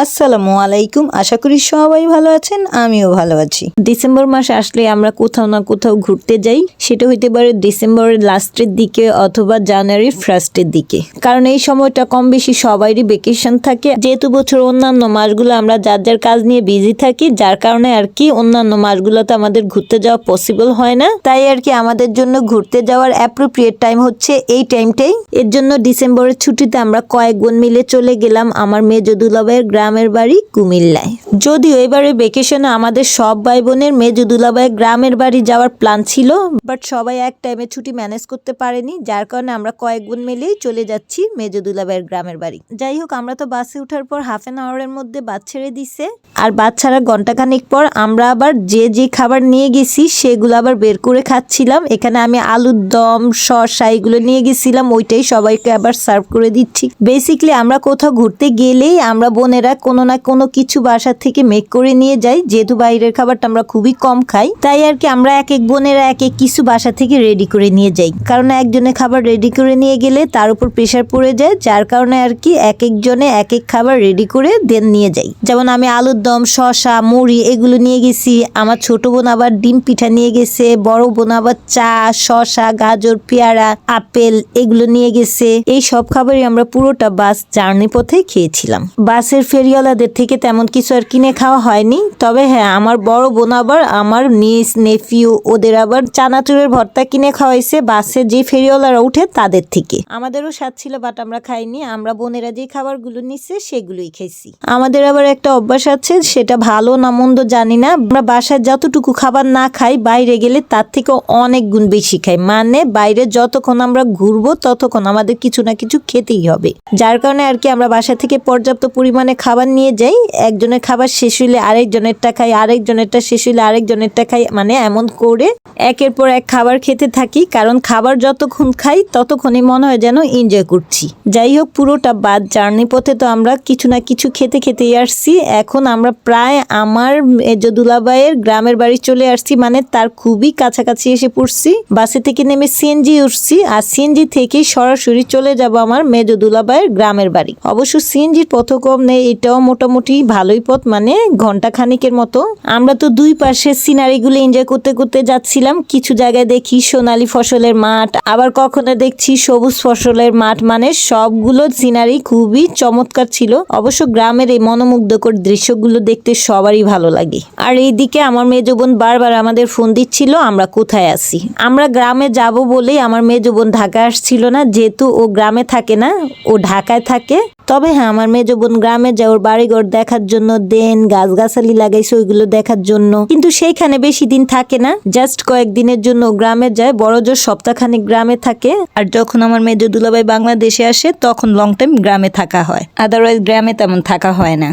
আসসালামু আলাইকুম। আশা করি সবাই ভালো আছেন, আমিও ভালো আছি। ডিসেম্বর মাস আসলে আমরা কোথাও না কোথাও ঘুরতে যাই, সেটা হইতে পারে ডিসেম্বরের লাস্টের দিকে অথবা জানুয়ারির ফার্স্টের দিকে, কারণ এই সময়টা কম বেশি সবারই ভেকেশন থাকে। যেহেতু বছর অন্যান্য মাসগুলো আমরা যার যার কাজ নিয়ে বিজি থাকি, যার কারণে আর কি অন্যান্য মাসগুলোতে আমাদের ঘুরতে যাওয়া পসিবল হয় না। তাই আর কি আমাদের জন্য ঘুরতে যাওয়ার অ্যাপ্রোপ্রিয়েট টাইম হচ্ছে এই টাইমটাই। এর জন্য ডিসেম্বরের ছুটিতে আমরা কয়েক বোন মিলে চলে গেলাম আমার মেজো দুলাভাইয়ের গ্রামের বাড়ি কুমিল্লায়। যদিও এবারে ভেকেশনে আমাদের সব ভাই বোনের মেজো দুলাভাইয়ের গ্রামের বাড়ি যাওয়ার প্ল্যান ছিল, বাট সবাই এক টাইমে ছুটি ম্যানেজ করতে পারেনি, যার কারণে আমরা কয়েক বোন মিলেই চলে যাচ্ছি মেজো দুলাভাইয়ের গ্রামের বাড়ি। যাই হোক, আমরা তো বাসে ওঠার পর হাফ অ্যান আওয়ারের মধ্যে বাস ছেড়ে দিছে, আর বাস ছাড়ার ঘন্টাখানিক পর আমরা আবার যে খাবার নিয়ে গেছি সেগুলো আবার বের করে খাচ্ছিলাম। এখানে আমি আলুর দম, শসা এগুলো নিয়ে গেছিলাম, ওইটাই সবাইকে আবার সার্ভ করে দিচ্ছি। বেসিক্যালি আমরা কোথাও ঘুরতে গেলেই আমরা বোনেরা কোনো না কোনো কিছু বাসা থেকে মেক করে নিয়ে যাই, যেহেতু বাইরের খাবারটা আমরা খুবই কম খাই। তাই আর কি আমরা এক এক বোনেরা এক এক কিছু বাসা থেকে রেডি করে নিয়ে যাই, কারণ একজনে খাবার রেডি করে নিয়ে গেলে তার উপর প্রেশার পড়ে যায়, যার কারণে আর কি এক একজনে এক এক খাবার রেডি করে দেন নিয়ে যাই। যেমন আমি আলুর দম, শসা, মুড়ি এগুলো নিয়ে গেছি, আমার ছোট বোন আবার ডিম পিঠা নিয়ে গেছে, বড় বোন আবার চা, শসা, গাজর, পেয়ারা, আপেল এগুলো নিয়ে গেছে। এই সব খাবারই আমরা পুরোটা বাস জার্নি পথে খেয়েছিলাম। বাসের ফেরিওয়ালাদের থেকে তেমন কিছু আর কিনে খাওয়া হয়নি, তবে হ্যাঁ আমার বড় বোন আবার আমার নিস নেফিউ ওদের আবার চানাচুরের ভর্তা কিনে খাওয়াইছে বাসে যে ফেরিওয়ালারা উঠে তাদের থেকে। আমাদেরও স্বাদ ছিল, বাট আমরা খাইনি, আমরা বোনেরা যে খাবারগুলো নিচ্ছে সেগুলোই খাইছি। আমাদের আবার একটা অভ্যাস আছে, সেটা ভালো না মন্দ জানি না, আমরা বাসায় যতটুকু খাবার না খাই বাইরে গেলে তার থেকে অনেক গুণ বেশি খাই। মানে বাইরে যতক্ষণ আমরা ঘুরবো ততক্ষণ আমাদের কিছু না কিছু খেতেই হবে, যার কারণে আর কি আমরা বাসা থেকে পর্যাপ্ত পরিমাণে খাবার নিয়ে যাই। একজনের খাবার শেষ হইলে আরেকজনেরটা খাই, আরেকজনেরটা শেষ হইলে আরেকজনেরটা খাই, মানে এমন করে একের পর এক খাবার খেতে থাকি, কারণ খাবার যতক্ষণ খাই ততক্ষণই মনে হয় যেন এনজয় করছি। যাই হোক, পুরোটা বাদ জার্নি পথে তো আমরা কিছু না কিছু খেতে খেতেই আসছি। এখন আমরা প্রায় আমার মেজো দুলাভাইয়ের গ্রামের বাড়ি চলে আসছি, মানে তার খুবই কাছাকাছি এসে পড়ছি। বাসে থেকে নেমে সিএনজি উঠছি, আর সিএনজি থেকেই সরাসরি চলে যাব আমার মেজো দুলাভাইয়ের গ্রামের বাড়ি। অবশ্য সিএনজির পথ কম নেই, এটাও মোটামুটি ভালোই পথ, মানে ঘন্টা খানিকের মতো। আমরা তো দুই পাশে সিনারিগুলো এনজয় করতে করতে যাচ্ছিলাম। কিছু জায়গায় দেখি সোনালী ফসলের মাঠ, আবার কখনো দেখছি সবুজ ফসলের মাঠ, মানে সবগুলো সিনারি খুবই চমৎকার ছিল। অবশ্য গ্রামের এই মনোমুগ্ধকর দৃশ্যগুলো দেখতে সবারই ভালো লাগে। আর এইদিকে আমার মেজো বোন বারবার আমাদের ফোন দিচ্ছিল আমরা কোথায় আছি। আমরা গ্রামে যাব বলেই আমার মেজো বোন ঢাকা আসছিল না, যেহেতু ও গ্রামে থাকে না, ও ঢাকায় থাকে। তবে হ্যাঁ, আমার মেজো বোন গ্রামে যায় ওর বাড়িঘর দেখার জন্য, দেন গাছগাছালি লাগাইছে ওইগুলো দেখার জন্য, কিন্তু সেইখানে বেশি দিন থাকে না, জাস্ট কয়েকদিনের জন্য গ্রামে যায়। বড় জোর সপ্তাহখানিক গ্রামে থাকে। আর যখন আমার মেজো দুলাভাই বাংলাদেশে আসে তখন লং টাইম গ্রামে থাকা হয়, আদারওয়াইজ গ্রামে তেমন থাকা হয় না।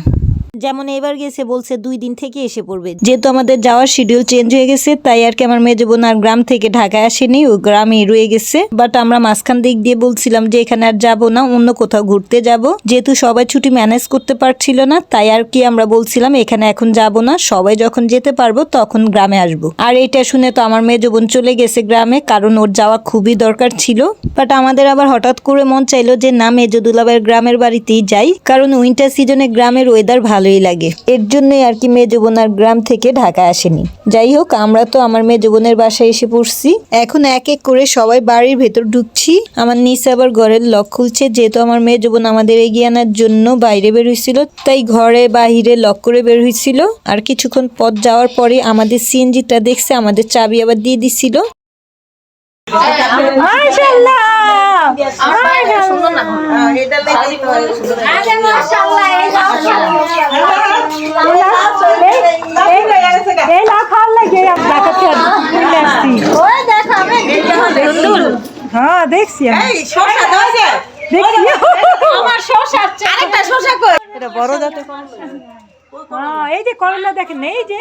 যেমন এবার গেছে বলছে 2 দিন থেকে এসে পড়বে, যেহেতু আমাদের যাওয়ার শিডিউল চেঞ্জ হয়ে গেছে, তাই আর কি আমার মেজো বোন আর গ্রাম থেকে ঢাকায় আসেনি, ও গ্রামে রয়ে গেছে। বাট আমরা মাঝখান দিক দিয়ে বলছিলাম যে এখানে আর যাবো না, অন্য কোথাও ঘুরতে যাব, যেহেতু সবাই ছুটি ম্যানেজ করতে পারছিল না, তাই আর কি আমরা বলছিলাম এখানে এখন যাব না, সবাই যখন যেতে পারবো তখন গ্রামে আসবো। আর এটা শুনে তো আমার মেজো বোন চলে গেছে গ্রামে, কারণ ওর যাওয়া খুবই দরকার ছিল। বাট আমাদের আবার হঠাৎ করে মন চাইলো যে না, মেজো দুলাভাইয়ের গ্রামের বাড়িতেই যাই, কারণ উইন্টার সিজনে গ্রামের ওয়েদার ভালোই লাগে। এর জন্যই আর কি মেজো বোন আর গ্রাম থেকে ঢাকা আসেনি। যাই হোক, আমরা তো আমার মেজো বোনের বাসায় এসে পড়ছি। এখন এক এক করে সবাই বাড়ির ভেতর ঢুকছি। আমার নিচে আবার ঘরের লক খুলছে, যেহেতু আমার মেজো বোন আমাদের এগিয়ে আনার জন্য বাইরে বের হয়েছিল, তাই ঘরে বাহিরে লক করে বের হয়েছিল। আর কিছুক্ষণ পথ যাওয়ার পরে আমাদের সিএনজিটা দেখছে, আমাদের চাবি আবার দিয়ে দিছিল। হ্যাঁ দেখছি বড় জাতের এই যে করলা দেখেন, এই যে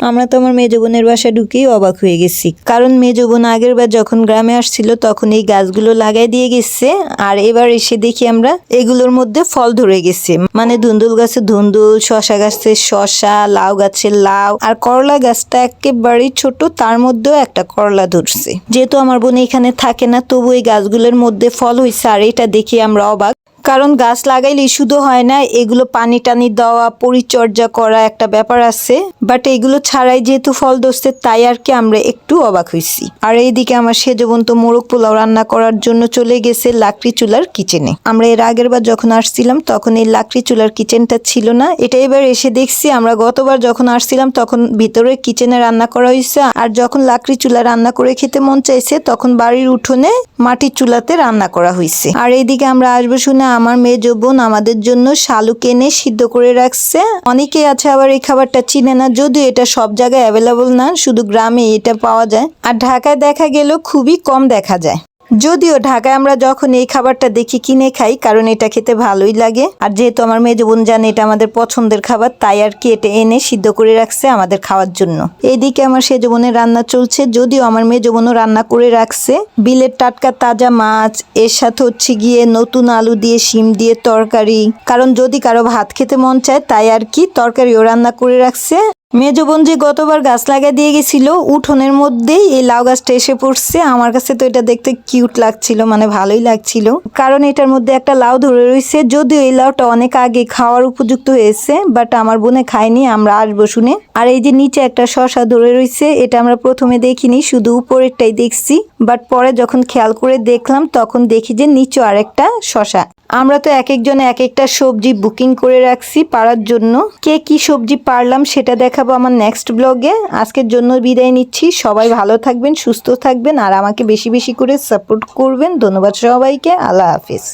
আমরা তো আমার মেজো বোনের বাসায় ঢুকেই অবাক হয়ে গেছি, কারণ মেজো বোন আগের বার যখন গ্রামে আসছিল তখন এই গাছগুলো লাগাই দিয়ে গেছে, আর এবার এসে দেখি আমরা এগুলোর মধ্যে ফল ধরে গেছে, মানে ধুন্দুল গাছে ধুন্দুল, শশা গাছের শশা, লাউ গাছের লাউ, আর করলা গাছটা একেবারেই ছোট, তার মধ্যেও একটা করলা ধরছে। যেহেতু আমার বোন এখানে থাকে না, তবু এই গাছগুলোর মধ্যে ফল হয়েছে, আর এটা দেখি আমরা অবাক। কারণ গাছ লাগাইলে শুধু হয় না, এগুলো পানি টানি দেওয়া, পরিচর্যা করা একটা ব্যাপার আছে। বাট এগুলো ছাড়াই যেহেতু ফল ধরছে তাই আর কি আমরা একটু অবাক হয়েছি। আর এইদিকে আমার সেজবন্ত মোরগ পোলাও রান্না করার জন্য চলে গেছে লাকড়ি চুলার কিচেনে। আমরা এর আগের বার যখন আসছিলাম তখন এই লাকড়ি চুলার কিচেনটা ছিল না, এটা এবার এসে দেখছি। আমরা গতবার যখন আসছিলাম তখন ভিতরে কিচেনে রান্না করা হয়েছে, আর যখন লাকড়ি চুলা রান্না করে খেতে মন চাইছে তখন বাড়ির উঠোনে মাটির চুলাতে রান্না করা হয়েছে। আর এইদিকে আমরা আসবো শুনে আমার মেজো বোন আমাদের জন্য শালুক এনে সিদ্ধ করে রাখছে। অনেকে আছে আবার এই খাবারটা চিনে না, যদিও এটা সব জায়গায় অ্যাভেলেবল না, শুধু গ্রামে এটা পাওয়া যায়। আর ঢাকায় দেখা গেলেও খুবই কম দেখা যায়। যদিও ঢাকায় আমরা যখন এই খাবারটা দেখি কিনে খাই, কারণ এটা খেতে ভালোই লাগে। আর যেহেতু আমার মেজো বোন জানে এটা আমাদের পছন্দের খাবার, তাই আর কি এটা এনে সিদ্ধ করে রাখছে আমাদের খাওয়ার জন্য। এইদিকে আমার সেজো বোনের রান্না চলছে, যদিও আমার মেজো বোনও রান্না করে রাখছে বিলের টাটকা তাজা মাছ, এর সাথে হচ্ছে গিয়ে নতুন আলু দিয়ে শিম দিয়ে তরকারি। কারণ যদি কারো ভাত খেতে মন চায় তাই আর কি তরকারিও রান্না করে রাখছে। মেজো বোন যে গতবার গাছ লাগা দিয়ে গেছিল, উঠোনের মধ্যেই এই লাউ গাছটা এসে পড়ছে। আমার কাছে তো এটা দেখতে কিউট লাগছিল, মানে ভালোই লাগছিল, কারণ এটার মধ্যে একটা লাউ ধরে রয়েছে। যদিও এই লাউটা অনেক আগে খাওয়ার উপযুক্ত হয়েছে, বাট আমার বোনে খায়নি, আমরা আসবো শুনে। আর এই যে নিচে একটা শসা ধরে রয়েছে, এটা আমরা প্রথমে দেখিনি, শুধু উপরেরটাই দেখছি, বাট পরে যখন খেয়াল করে দেখলাম তখন দেখি যে নিচে আরেকটা শসা। আমরা তো এক একজনে এক একটা সবজি বুকিং করে রাখছি পাড়ার জন্য। কে কি সবজি পারলাম সেটা দেখাবো আমার নেক্সট ব্লগে। আজকের জন্য বিদায় নিচ্ছি। সবাই ভালো থাকবেন, সুস্থ থাকবেন, আর আমাকে বেশি বেশি করে সাপোর্ট করবেন। ধন্যবাদ সবাইকে। আল্লাহ হাফিজ।